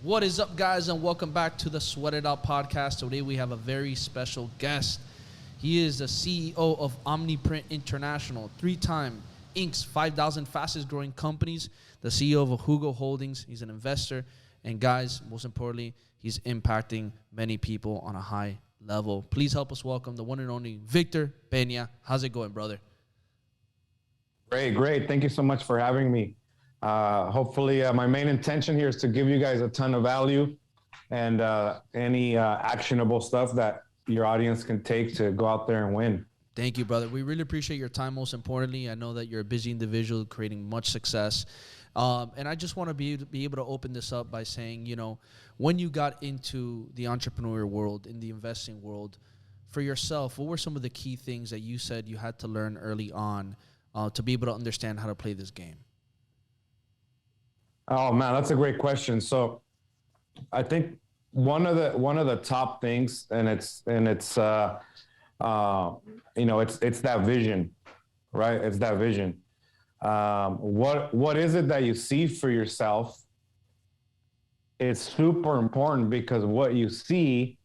What is up, guys, and welcome back to the Sweat It Out podcast. Today we have a very special guest. He is the CEO of OmniPrint International, three-time Inc.'s 5,000 fastest growing companies, the CEO of Hugo Holdings. He's an investor, and guys, most importantly, he's impacting many people on a high level. Please help us welcome the one and only Victor Peña. How's it going, brother? Great. Thank you so much for having me. Hopefully, my main intention here is to give you guys a ton of value and any actionable stuff that your audience can take to go out there and win. Thank you, brother. We really appreciate your time. Most importantly, I know that you're a busy individual creating much success. And I just want to be able to open this up by saying, you know, when you got into the entrepreneurial world, in the investing world, for yourself, what were some of the key things that you said you had to learn early on to be able to understand how to play this game? Oh man, that's a great question. So I think one of the top things, and it's that vision, right? It's that vision. What is it that you see for yourself? It's super important because what you see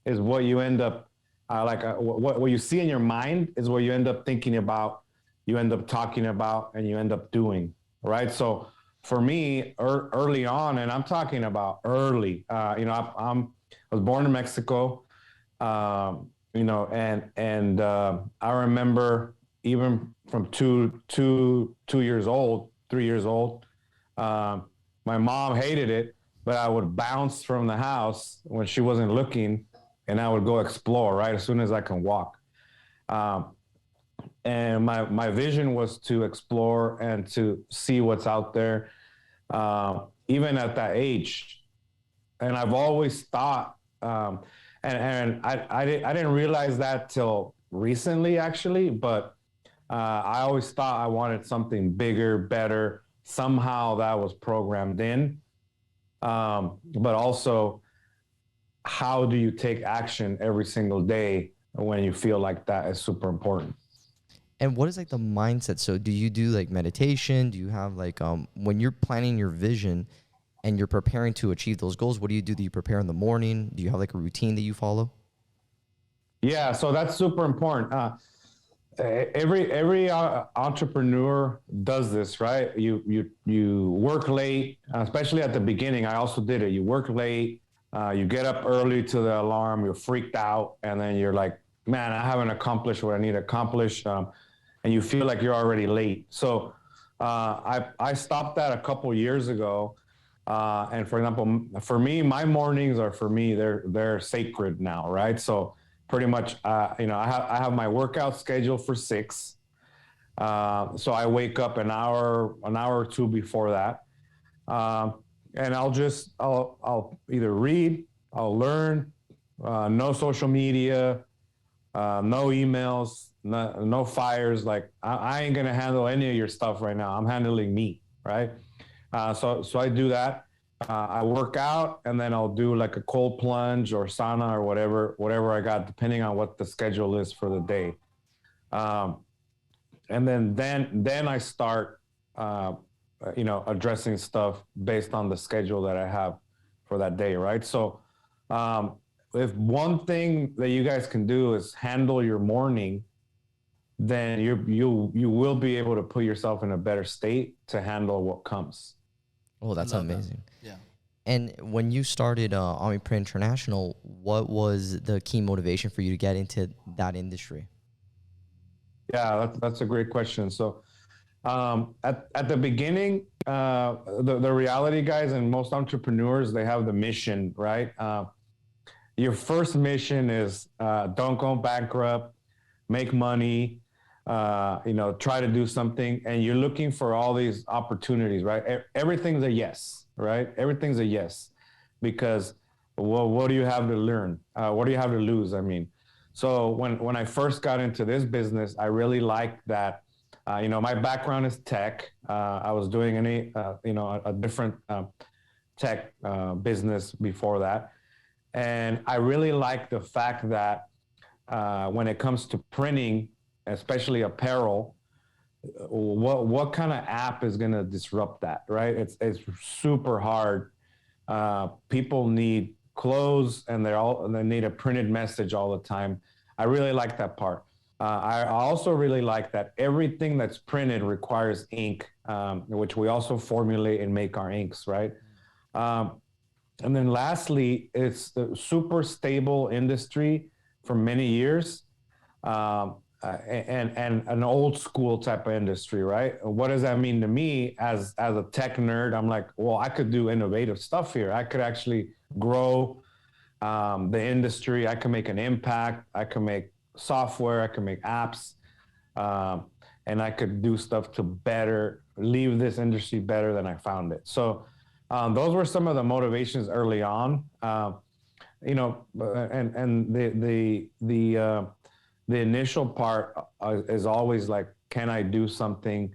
is what you end up what you see in your mind is what you end up thinking about, you end up talking about, and you end up doing, right? So for me, early on, and I'm talking about early, I was born in Mexico, and I remember even from 3 years old, my mom hated it, but I would bounce from the house when she wasn't looking, and I would go explore right as soon as I can walk. And my vision was to explore and to see what's out there, even at that age. And I've always thought, and I didn't realize that till recently, actually, but I always thought I wanted something bigger, better. Somehow that was programmed in. But also, how do you take action every single day when you feel like that is super important? And what is like the mindset? So do you do like meditation? Do you have like, when you're planning your vision and you're preparing to achieve those goals, what do you do? Do you prepare in the morning? Do you have like a routine that you follow? Yeah, so that's super important. Every entrepreneur does this, right? You work late, especially at the beginning. I also did it. You work late, you get up early to the alarm, you're freaked out, and then you're like, man, I haven't accomplished what I need to accomplish. And you feel like you're already late. So I stopped that a couple years ago. And for example, for me, my mornings are they're sacred now, right? So pretty much, I have my workout scheduled for 6. So I wake up an hour or two before that. And I'll either read, I'll learn, no social media, no emails, no fires. Like I ain't gonna handle any of your stuff right now. I'm handling me, right? So I do that. I work out, and then I'll do like a cold plunge or sauna or whatever I got, depending on what the schedule is for the day. And then I start, addressing stuff based on the schedule that I have for that day, right? So if one thing that you guys can do is handle your morning, then you will be able to put yourself in a better state to handle what comes. Oh, that's amazing. That. Yeah. And when you started OmniPrint International, what was the key motivation for you to get into that industry? Yeah, that's a great question. So at the beginning, the reality, guys, and most entrepreneurs, they have the mission, right? Your first mission is don't go bankrupt, make money, try to do something, and you're looking for all these opportunities, right? Everything's a yes, right? Everything's a yes, because what do you have to learn? What do you have to lose? I mean, so when I first got into this business, I really liked that. My background is tech. I was doing a different tech business before that. And I really like the fact that when it comes to printing, especially apparel, what kind of app is going to disrupt that, right? It's super hard People need clothes, and they need a printed message all the time. I really like that part. I also really like that everything that's printed requires ink, which we also formulate and make our inks, right? And then lastly, it's the super stable industry for many years, and an old school type of industry, right? What does that mean to me as a tech nerd? I'm like, well, I could do innovative stuff here. I could actually grow the industry. I can make an impact. I can make software. I can make apps, and I could do stuff to better leave this industry better than I found it. So those were some of the motivations early on. You know, and the initial part is always like, can I do something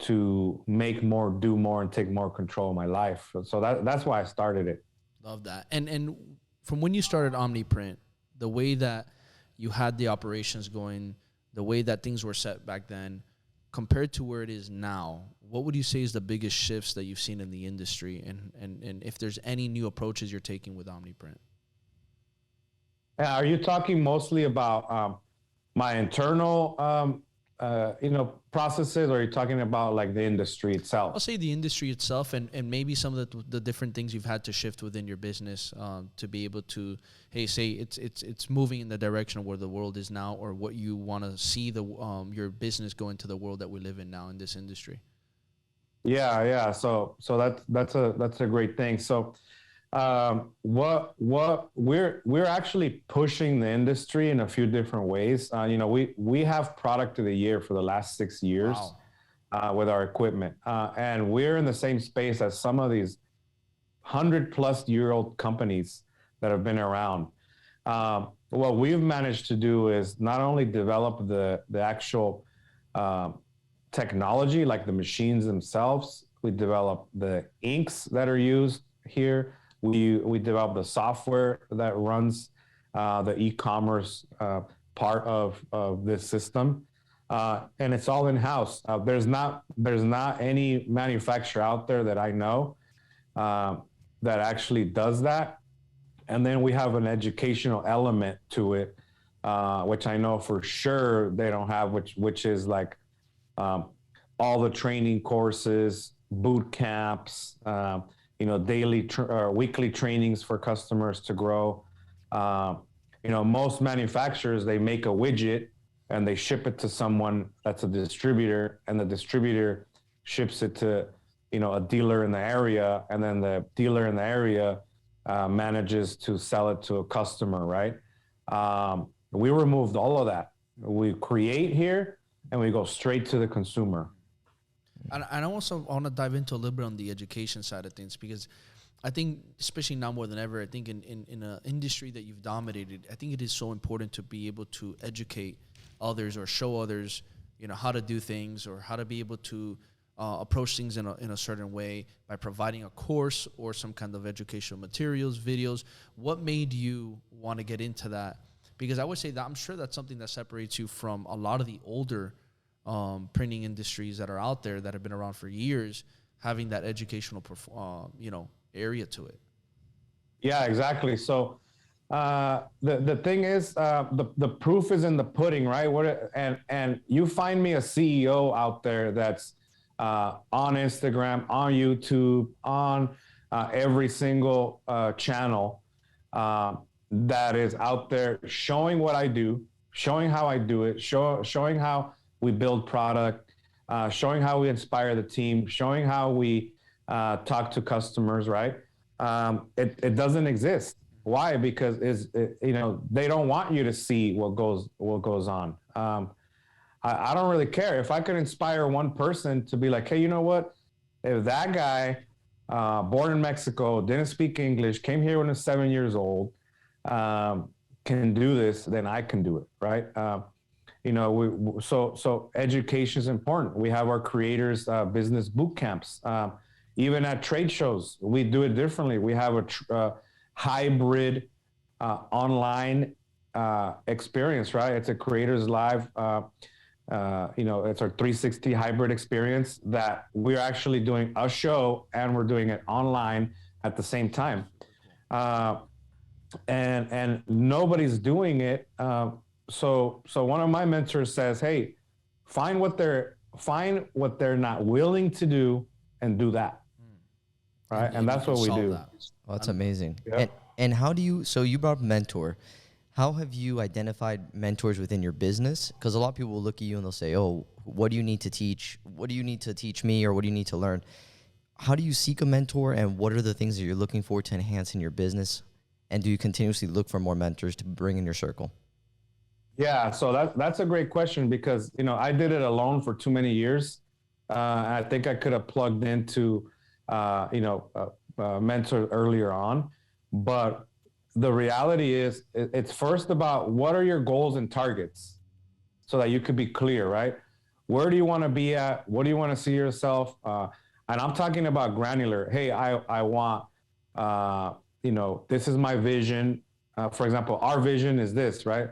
to make more, do more, and take more control of my life? So that's why I started it. Love that. And from when you started OmniPrint, the way that you had the operations going, the way that things were set back then, compared to where it is now, what would you say is the biggest shifts that you've seen in the industry, and if there's any new approaches you're taking with OmniPrint? Are you talking mostly about my internal, processes, or are you talking about like the industry itself? I'll say the industry itself, and maybe some of the different things you've had to shift within your business to be able to, hey, say it's moving in the direction of where the world is now, or what you want to see your business go into the world that we live in now in this industry. Yeah. So that's a great thing. So what we're actually pushing the industry in a few different ways. We have product of the year for the last 6 years. Wow. With our equipment, and we're in the same space as some of these 100-plus-year-old companies that have been around. What we've managed to do is not only develop the actual technology, like the machines themselves. We develop the inks that are used here. We develop the software that runs the e-commerce part of this system, and it's all in-house. There's not any manufacturer out there that I know that actually does that. And then we have an educational element to it, which I know for sure they don't have, which is like all the training courses, boot camps, daily weekly trainings for customers to grow. Most manufacturers, they make a widget and they ship it to someone that's a distributor, and the distributor ships it to, a dealer in the area, and then the dealer in the area manages to sell it to a customer, right? We removed all of that. We create here and we go straight to the consumer. And I also want to dive into a little bit on the education side of things, because I think, especially now more than ever, I think in an industry that you've dominated, I think it is so important to be able to educate others or show others, how to do things, or how to be able to approach things in a certain way by providing a course or some kind of educational materials, videos. What made you want to get into that? Because I would say that I'm sure that's something that separates you from a lot of the older printing industries that are out there that have been around for years, having that educational, area to it. Yeah, exactly. So the thing is, the proof is in the pudding, right? And you find me a CEO out there that's on Instagram, on YouTube, on every single channel that is out there showing what I do, showing how I do it, showing how we build product, showing how we inspire the team, showing how we talk to customers, right? It doesn't exist. Why? Because they don't want you to see what goes on. I don't really care. If I could inspire one person to be like, hey, you know what? If that guy, born in Mexico, didn't speak English, came here when he was 7 years old, can do this, then I can do it, right? So education is important. We have our creators business boot camps. Even at trade shows, we do it differently. We have a hybrid online experience, right? It's a creators live. It's our 360 hybrid experience that we're actually doing a show and we're doing it online at the same time. And nobody's doing it. So one of my mentors says, hey, find what they're not willing to do and do that. Right. And that's what we do. That. Oh, that's amazing. Yep. And how do you, so you brought up mentor. How have you identified mentors within your business? Because a lot of people will look at you and they'll say, oh, what do you need to teach? What do you need to teach me? Or what do you need to learn? How do you seek a mentor, and what are the things that you're looking for to enhance in your business? And do you continuously look for more mentors to bring in your circle? Yeah, so that's a great question, because, you know, I did it alone for too many years. I think I could have plugged into, mentors earlier on. But the reality is, it's first about what are your goals and targets so that you could be clear, right? Where do you want to be at? What do you want to see yourself? And I'm talking about granular. Hey, I want, this is my vision. For example, our vision is this, right?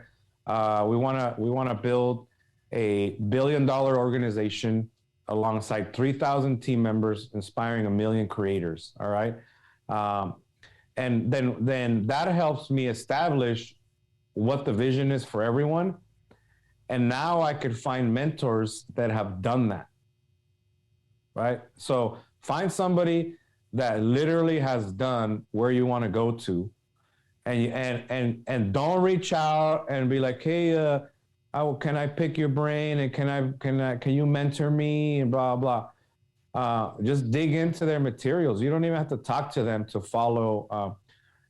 We want to build a $1 billion organization alongside 3,000 team members, inspiring 1 million creators. All right. And then that helps me establish what the vision is for everyone. And now I could find mentors that have done that. Right. So find somebody that literally has done where you want to go to, and don't reach out and be like, hey, can I pick your brain, and can you mentor me, and blah, blah. Just dig into their materials. You don't even have to talk to them to follow,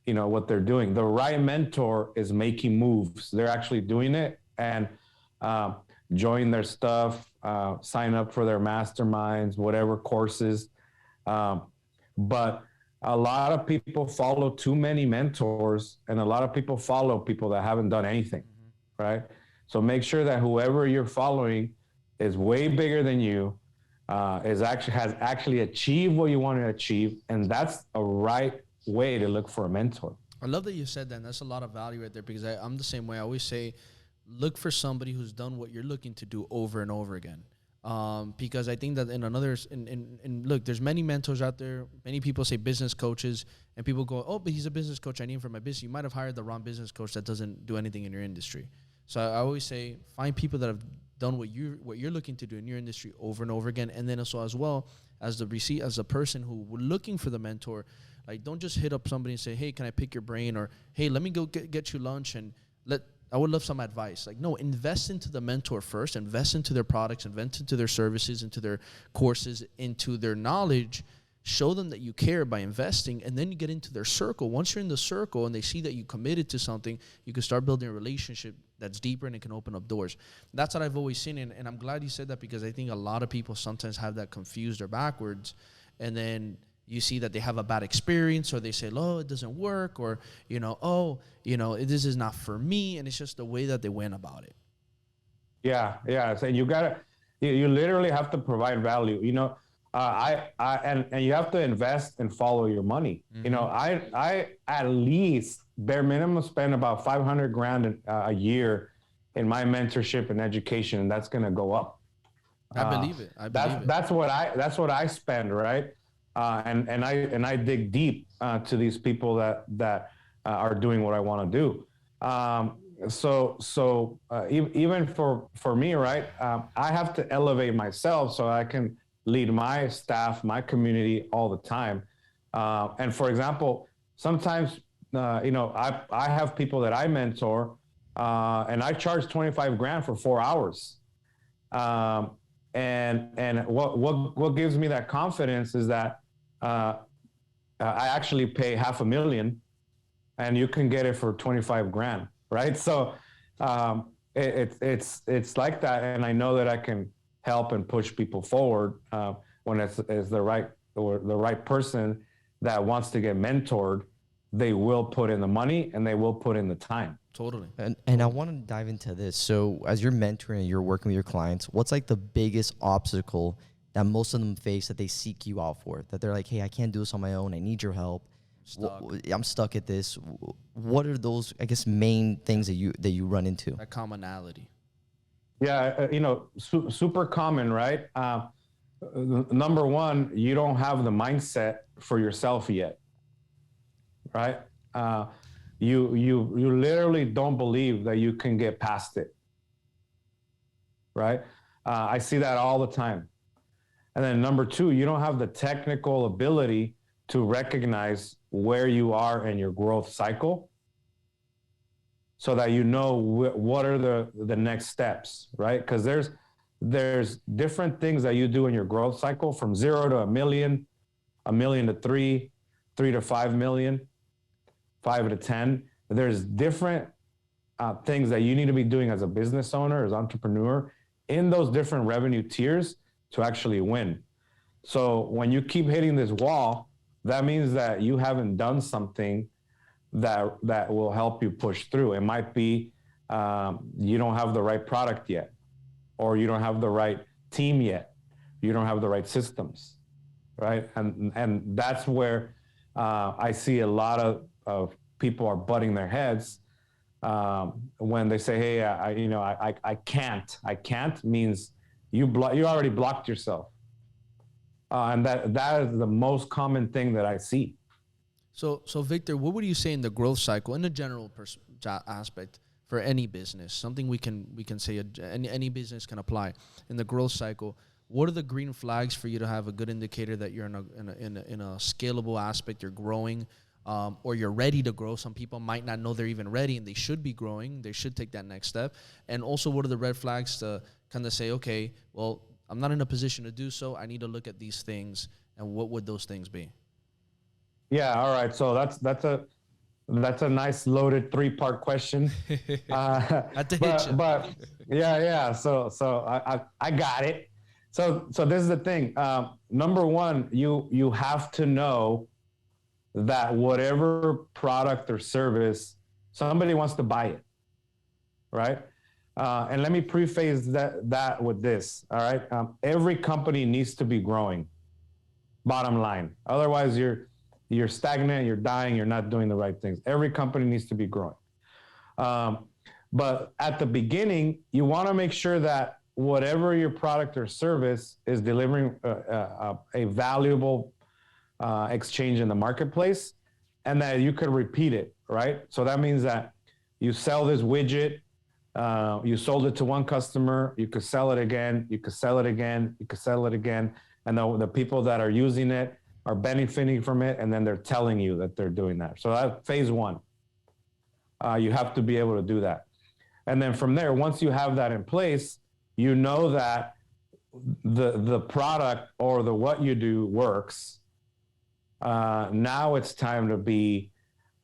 what they're doing. The right mentor is making moves. They're actually doing it, and join their stuff, sign up for their masterminds, whatever courses. But a lot of people follow too many mentors, and a lot of people follow people that haven't done anything, right? So make sure that whoever you're following is way bigger than you, has actually achieved what you want to achieve, and that's a right way to look for a mentor. I love that you said that, and that's a lot of value right there, because I'm the same way. I always say, look for somebody who's done what you're looking to do over and over again. Because I think that look, there's many mentors out there. Many people say business coaches, and people go, oh, but he's a business coach, I need him for my business. You might have hired the wrong business coach that doesn't do anything in your industry. So I always say, find people that have done what you're looking to do in your industry over and over again. And then also, as well as the person who we're looking for the mentor, like, don't just hit up somebody and say, hey, can I pick your brain? Or, hey, let me go get you lunch, and I would love some advice. Like, no, invest into the mentor first, invest into their products, invest into their services, into their courses, into their knowledge. Show them that you care by investing, and then you get into their circle. Once you're in the circle and they see that you committed to something, you can start building a relationship that's deeper, and it can open up doors. That's what I've always seen, and I'm glad you said that, because I think a lot of people sometimes have that confused or backwards, and then you see that they have a bad experience, or they say, oh, it doesn't work, or, this is not for me. And it's just the way that they went about it. Yeah. So you literally have to provide value, and you have to invest and follow your money. Mm-hmm. I at least bare minimum spend about $500,000 a year in my mentorship and education, and that's going to go up. I believe it. That's what I spend, right? And I dig deep to these people that are doing what I want to do. So even for me, right? I have to elevate myself so I can lead my staff, my community all the time. And for example, sometimes I have people that I mentor, and I charge $25,000 for 4 hours. And what gives me that confidence is that I actually pay $500,000, and you can get it for $25,000, right? So it's like that, and I know that I can help and push people forward when it's the right person that wants to get mentored. They will put in the money, and they will put in the time. Totally. And I want to dive into this. So as you're mentoring and you're working with your clients, what's like the biggest obstacle that most of them face that they seek you out for? That they're like, hey, I can't do this on my own. I need your help. I'm stuck at this. What are those, I guess, main things that you run into? That commonality. Yeah, super common, right? Number one, you don't have the mindset for yourself yet. right? You literally don't believe that you can get past it, right? I see that all the time. And then number two, you don't have the technical ability to recognize where you are in your growth cycle, so that you know what are the next steps, right? Because there's different things that you do in your growth cycle, from 0 to a million to 3 to 5 million, 5 to 10. There's different things that you need to be doing as a business owner, as entrepreneur, in those different revenue tiers to actually win. So when you keep hitting this wall, that means that you haven't done something that will help you push through. It might be you don't have the right product yet, or you don't have the right team yet, you don't have the right systems, right? And that's where I see a lot of people are butting their heads when they say, "Hey, I can't." I can't means you already blocked yourself, and that is the most common thing that I see. So Victor, what would you say in the growth cycle, in the general aspect for any business? Something we can say any business can apply in the growth cycle. What are the green flags for you to have a good indicator that you're in a scalable aspect, you're growing, or you're ready to grow? Some people might not know they're even ready, and they should be growing. They should take that next step. And also, what are the red flags to kind of say, okay, well, I'm not in a position to do so. I need to look at these things, and what would those things be? Yeah, all right. So that's a nice loaded 3-part question. But yeah. So I got it. So this is the thing. Number one, you have to know that whatever product or service, somebody wants to buy it, right? And let me preface that with this. All right. Every company needs to be growing. Bottom line. Otherwise, you're stagnant, you're dying, you're not doing the right things. Every company needs to be growing. But at the beginning, you want to make sure that whatever your product or service is delivering a valuable exchange in the marketplace, and that you could repeat it, right? So that means that you sell this widget, you sold it to one customer, you could sell it again, you could sell it again, you could sell it again, and the people that are using it are benefiting from it, and then they're telling you that they're doing that. So that's phase one. You have to be able to do that. And then from there, once you have that in place, you know that the product or what you do works. Now it's time to be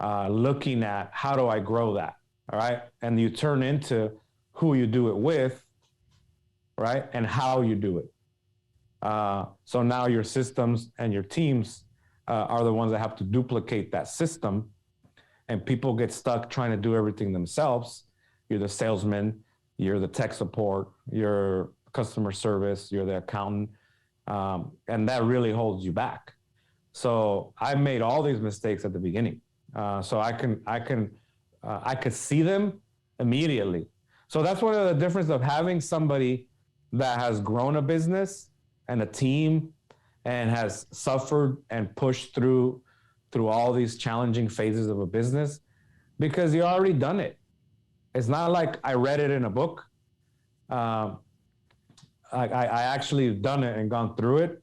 looking at, how do I grow that, all right? And you turn into who you do it with, right? And how you do it. So now your systems and your teams are the ones that have to duplicate that system, and people get stuck trying to do everything themselves. You're the salesman, you're the tech support, you're customer service, you're the accountant, and that really holds you back. So I made all these mistakes at the beginning, so I could see them immediately. So that's one of the differences of having somebody that has grown a business and a team and has suffered and pushed through all these challenging phases of a business, because you already done it. It's not like I read it in a book. I actually done it and gone through it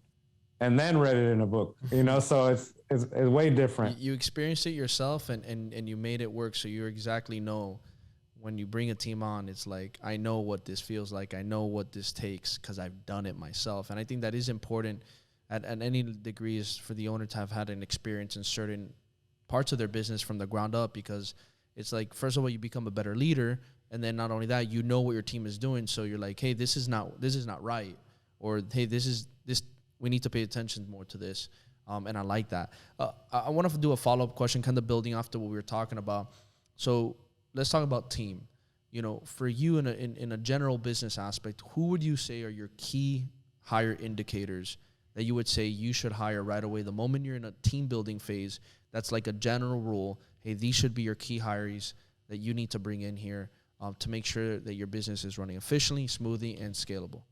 and then read it in a book, so it's way different. You experienced it yourself and you made it work. So you exactly know when you bring a team on, it's like, I know what this feels like. I know what this takes because I've done it myself. And I think that is important at any degree, is for the owner to have had an experience in certain parts of their business from the ground up, because it's like, first of all, you become a better leader. And then not only that, you know what your team is doing. So you're like, hey, this is not right. Or, hey, this, we need to pay attention more to this. And I like that. I want to do a follow-up question, kind of building after what we were talking about. So let's talk about team. For you in a general business aspect, who would you say are your key hire indicators that you would say you should hire right away the moment you're in a team building phase? That's like a general rule. Hey, these should be your key hires that you need to bring in here to make sure that your business is running efficiently, smoothly, and scalable.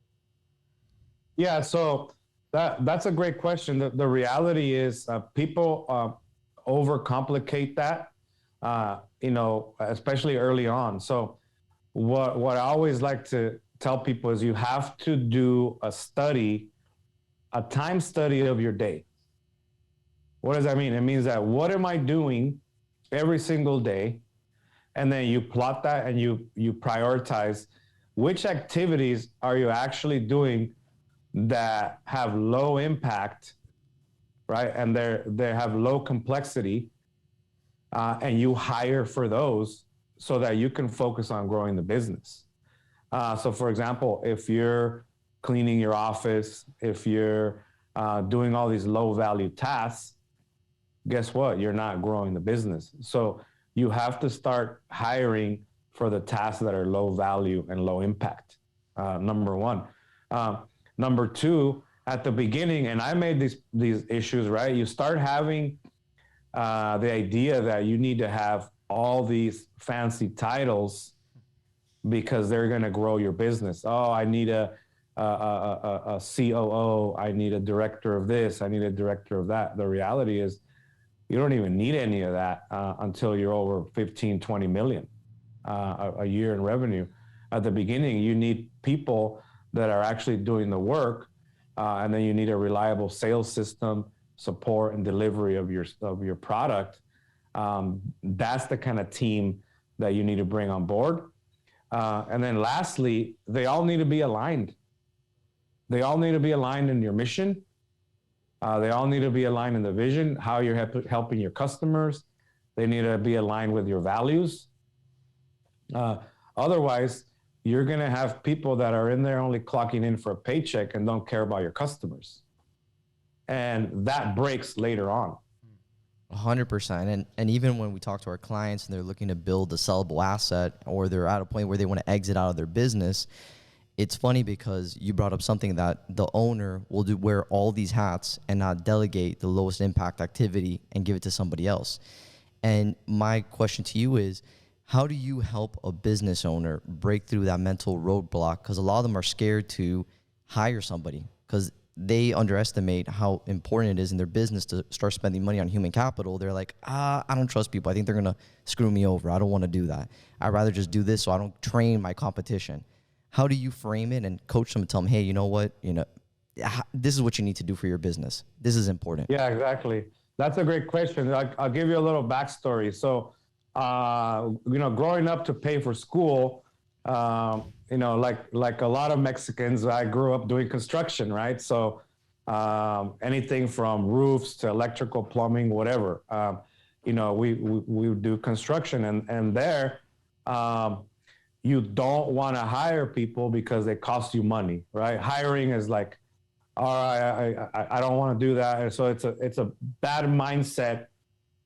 Yeah, so that's a great question. The reality is people overcomplicate that, especially early on. So what I always like to tell people is you have to do a time study of your day. What does that mean? It means that what am I doing every single day? And then you plot that and you prioritize which activities are you actually doing that have low impact, right? And they have low complexity, and you hire for those so that you can focus on growing the business. So for example, if you're cleaning your office, if you're doing all these low value tasks, guess what? You're not growing the business. So you have to start hiring for the tasks that are low value and low impact. Number one. Number two, at the beginning, and I made these issues, right? You start having the idea that you need to have all these fancy titles because they're going to grow your business. Oh, I need a COO. I need a director of this. I need a director of that. The reality is you don't even need any of that until you're over 15, 20 million a year in revenue. At the beginning, you need people that are actually doing the work, and then you need a reliable sales system, support, and delivery of your product. That's the kind of team that you need to bring on board. And then lastly, they all need to be aligned. They all need to be aligned in your mission. They all need to be aligned in the vision, how you're helping your customers. They need to be aligned with your values. Otherwise, you're going to have people that are in there only clocking in for a paycheck and don't care about your customers. And that breaks later on. 100%. And even when we talk to our clients and they're looking to build a sellable asset, or they're at a point where they want to exit out of their business, it's funny because you brought up something that the owner will wear all these hats and not delegate the lowest impact activity and give it to somebody else. And my question to you is, how do you help a business owner break through that mental roadblock? Because a lot of them are scared to hire somebody because they underestimate how important it is in their business to start spending money on human capital. They're like, I don't trust people. I think they're going to screw me over. I don't want to do that. I'd rather just do this so I don't train my competition. How do you frame it and coach them and tell them, hey, you know what? This is what you need to do for your business. This is important. Yeah, exactly. That's a great question. I'll give you a little backstory. So, growing up to pay for school, like a lot of Mexicans, I grew up doing construction, right? So anything from roofs to electrical, plumbing, whatever, we do construction, and there you don't want to hire people because they cost you money, right? Hiring is like, all right, I don't want to do that. And so it's a bad mindset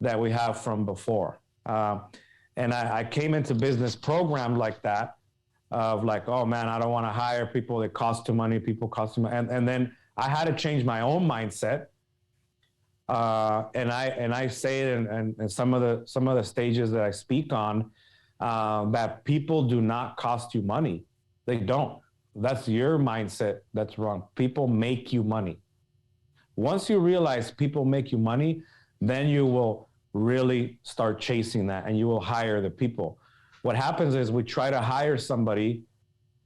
that we have from before. And I came into business programmed like that, of like, oh man, I don't want to hire people that cost too money, people cost too much. And then I had to change my own mindset. And I say it in some of the stages that I speak on, that people do not cost you money. They don't. That's your mindset that's wrong. People make you money. Once you realize people make you money, then you will really start chasing that and you will hire the people. What happens is we try to hire somebody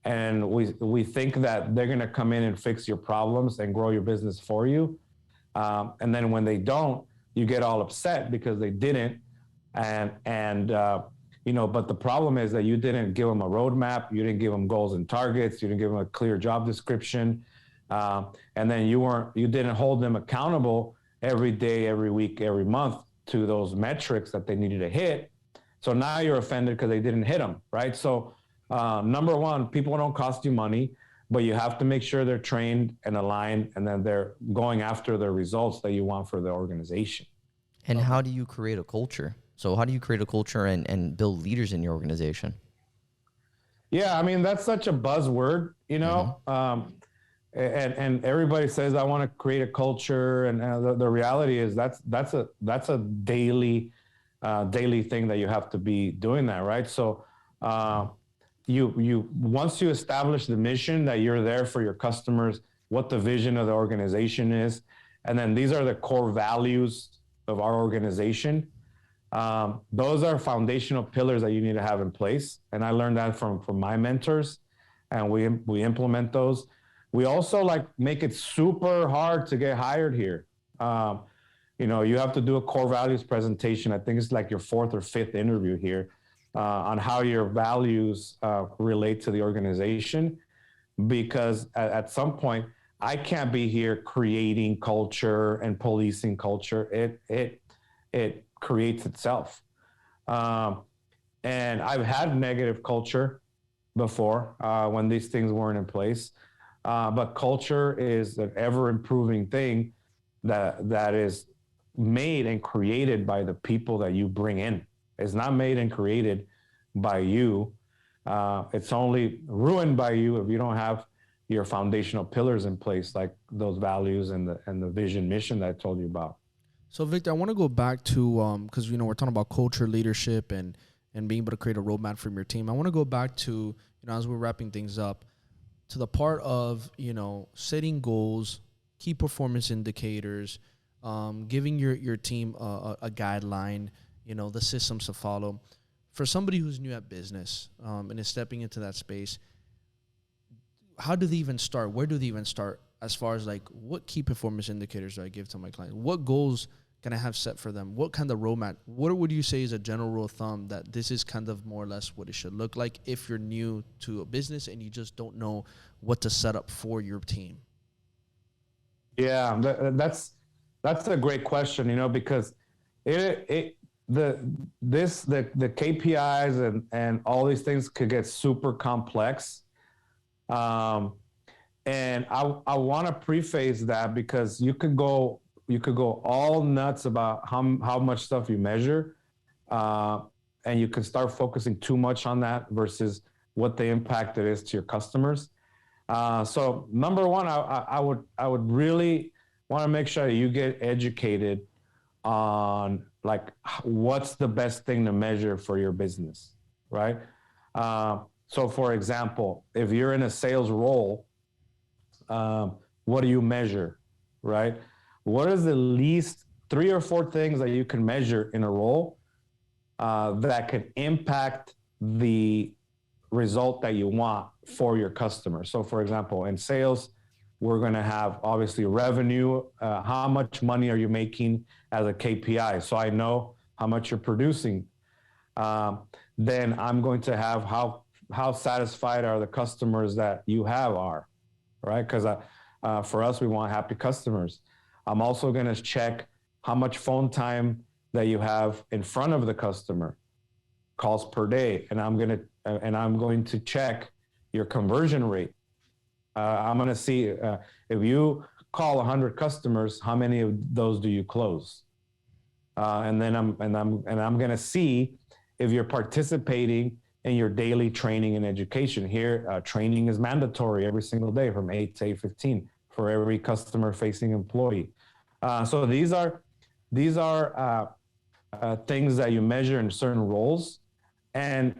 and we think that they're going to come in and fix your problems and grow your business for you. And then when they don't, you get all upset because they didn't. But the problem is that you didn't give them a roadmap. You didn't give them goals and targets. You didn't give them a clear job description. And then you didn't hold them accountable every day, every week, every month to those metrics that they needed to hit. So now you're offended because they didn't hit them, right? So number one, people don't cost you money, but you have to make sure they're trained and aligned, and then they're going after the results that you want for the organization. And how do you create a culture? So how do you create a culture and build leaders in your organization? Yeah, I mean, that's such a buzzword, Mm-hmm. And everybody says, I want to create a culture. And the reality is that's a daily thing that you have to be doing that, right? So you once you establish the mission that you're there for your customers, what the vision of the organization is, and then these are the core values of our organization. Those are foundational pillars that you need to have in place. And I learned that from my mentors, and we implement those. We also like make it super hard to get hired here. You have to do a core values presentation. I think it's like your fourth or fifth interview here on how your values relate to the organization. Because at some point, I can't be here creating culture and policing culture. It creates itself. And I've had negative culture before when these things weren't in place. But culture is an ever improving thing that is made and created by the people that you bring in. It's not made and created by you. It's only ruined by you if you don't have your foundational pillars in place, like those values and the vision mission that I told you about. So Victor, I want to go back to, because we're talking about culture, leadership, and being able to create a roadmap from your team. I want to go back to, as we're wrapping things up, to the part of, setting goals, key performance indicators, giving your team a guideline, the systems to follow. For somebody who's new at business and is stepping into that space, how do they even start? Where do they even start as far as like what key performance indicators do I give to my clients? What goals can I have set for them? What kind of roadmap? What would you say is a general rule of thumb that this is kind of more or less what it should look like if you're new to a business and you just don't know what to set up for your team? Yeah, that's a great question, because the KPIs and all these things could get super complex. And I want to preface that because you could go all nuts about how much stuff you measure, and you can start focusing too much on that versus what the impact it is to your customers. So number one, I would really want to make sure you get educated on like what's the best thing to measure for your business, right? So for example, if you're in a sales role, what do you measure, right? What is the least 3 or 4 things that you can measure in a role that can impact the result that you want for your customer? So for example, in sales, we're going to have obviously revenue. How much money are you making as a KPI? So I know how much you're producing. Then I'm going to have how satisfied are the customers that you have are, right? Because for us, we want happy customers. I'm also going to check how much phone time that you have in front of the customer, calls per day, and I'm going to check your conversion rate. I'm going to see if you call 100 customers, how many of those do you close? And then I'm going to see if you're participating in your daily training and education. Here, training is mandatory every single day from 8 to 8:15 for every customer-facing employee. So these are things that you measure in certain roles, and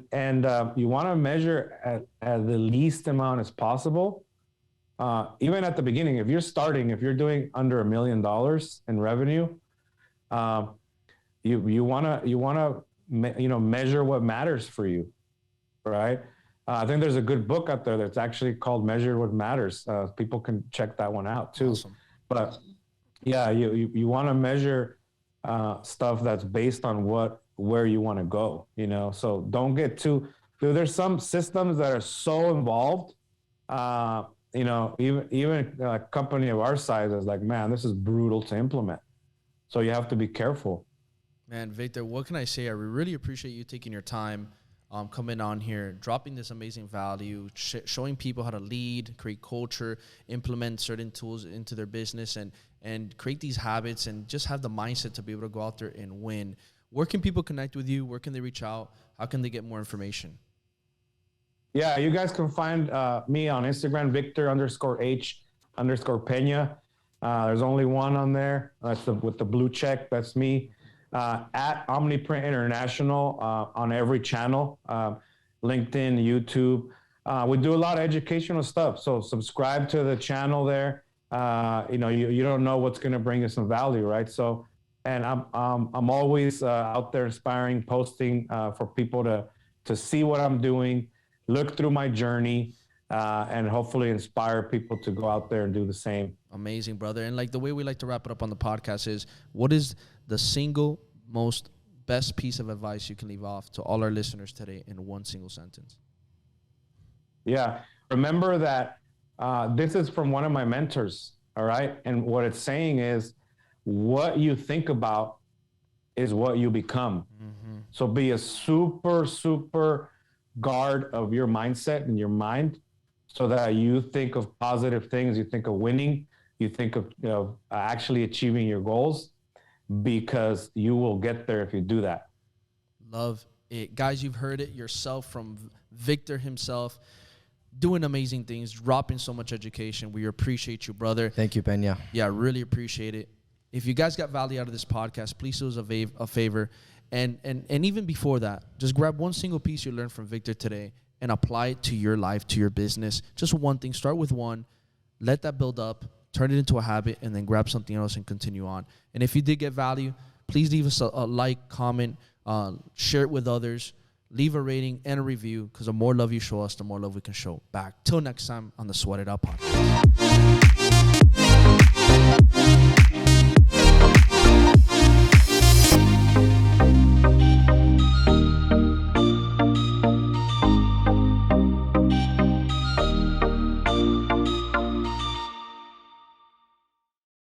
you want to measure at the least amount as possible. Even at the beginning, if you're doing under $1 million in revenue, you want to measure what matters for you, right? I think there's a good book out there that's actually called Measure What Matters. People can check that one out too. Awesome. But yeah, you want to measure stuff that's based on where you want to go, so don't get too, there's some systems that are so involved, even a company of our size is like, man, this is brutal to implement. So you have to be careful. Man, Victor, what can I say? I really appreciate you taking your time, coming on here, dropping this amazing value, showing people how to lead, create culture, implement certain tools into their business, and create these habits and just have the mindset to be able to go out there and win. Where can people connect with you? Where can they reach out? How can they get more information? Yeah, you guys can find me on Instagram, Victor_H_Peña. There's only one on there. That's with the blue check. That's me. At OmniPrint International on every channel, LinkedIn, YouTube. We do a lot of educational stuff. So subscribe to the channel there. You don't know what's going to bring you some value, right? So and I'm always out there inspiring, posting for people to see what I'm doing, look through my journey, and hopefully inspire people to go out there and do the same. Amazing, brother. And like the way we like to wrap it up on the podcast is, what is the single most best piece of advice you can leave off to all our listeners today in one single sentence? Yeah. Remember that this is from one of my mentors. All right. And what it's saying is, what you think about is what you become. Mm-hmm. So be a super guard of your mindset and your mind, so that you think of positive things, you think of winning, you think of actually achieving your goals, because you will get there if you do that. Love it. Guys, you've heard it yourself from Victor himself, doing amazing things, dropping so much education. We appreciate you, brother. Thank you, Peña. Yeah, really appreciate it. If you guys got value out of this podcast, please do us a favor. And even before that, just grab one single piece you learned from Victor today and apply it to your life, to your business. Just one thing. Start with one. Let that build up. Turn it into a habit, and then grab something else and continue on. And if you did get value, please leave us a like, comment, share it with others. Leave a rating and a review, because the more love you show us, the more love we can show back. Till next time on the Sweat It Out podcast.